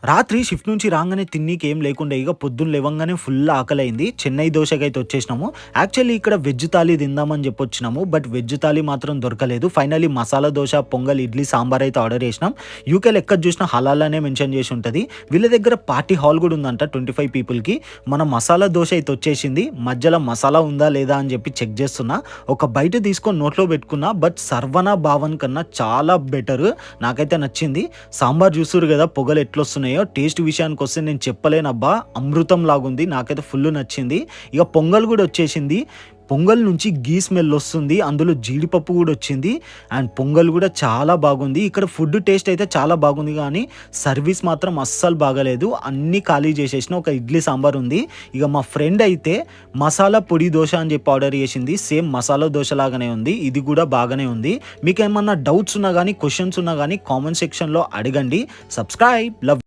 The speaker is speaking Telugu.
రాత్రి షిఫ్ట్ నుంచి రాగానే తిన్నీకి ఏం లేకుండే. ఇక పొద్దున్న లేవంగానే ఫుల్ ఆకలైంది. చెన్నై దోసకైతే వచ్చేసినాము. యాక్చువల్లీ ఇక్కడ వెజ్ థాలీ తిందామని చెప్పొచ్చినాము. బట్ వెజ్ థాలీ మాత్రం దొరకలేదు. ఫైనల్లీ మసాలా దోస, పొంగల్, ఇడ్లీ, సాంబార్ అయితే ఆర్డర్ చేసినాం. యూకేలో ఎక్కడ చూసినా హలాల్ అనే మెన్షన్ చేసి ఉంటుంది. వీళ్ళ దగ్గర పార్టీ హాల్ కూడా ఉందంట 25 పీపుల్కి. మన మసాలా దోశ అయితే వచ్చేసింది. మధ్యలో మసాలా ఉందా లేదా అని చెప్పి చెక్ చేస్తున్నా. ఒక బయట తీసుకొని నోట్లో పెట్టుకున్నా. బట్ సర్వనా భావన్ కన్నా చాలా బెటర్. నాకైతే నచ్చింది. సాంబార్ చూస్తురు కదా పొగలు ఎట్లొస్తున్నాయో. టేస్ట్ విషయానికి వస్తే నేను చెప్పలేనబ్బా, అమృతం లాగుంది. నాకైతే ఫుల్ నచ్చింది. ఇక పొంగల్ కూడా వచ్చేసింది. పొంగల్ నుంచి గీ స్మెల్ వస్తుంది. అందులో జీడిపప్పు కూడా వచ్చింది. అండ్ పొంగల్ కూడా చాలా బాగుంది. ఇక్కడ ఫుడ్ టేస్ట్ అయితే చాలా బాగుంది, కానీ సర్వీస్ మాత్రం అస్సలు బాగలేదు. అన్నీ ఖాళీ చేసేసిన. ఒక ఇడ్లీ సాంబార్ ఉంది. ఇక మా ఫ్రెండ్ అయితే మసాలా పొడి దోశ అని చెప్పి ఆర్డర్ చేసింది. సేమ్ మసాలా దోశ లాగానే ఉంది. ఇది కూడా బాగానే ఉంది. మీకు ఏమన్నా డౌట్స్ ఉన్నా కానీ, క్వశ్చన్స్ ఉన్నా కానీ కామెంట్ సెక్షన్లో అడగండి. సబ్స్క్రైబ్. లవ్.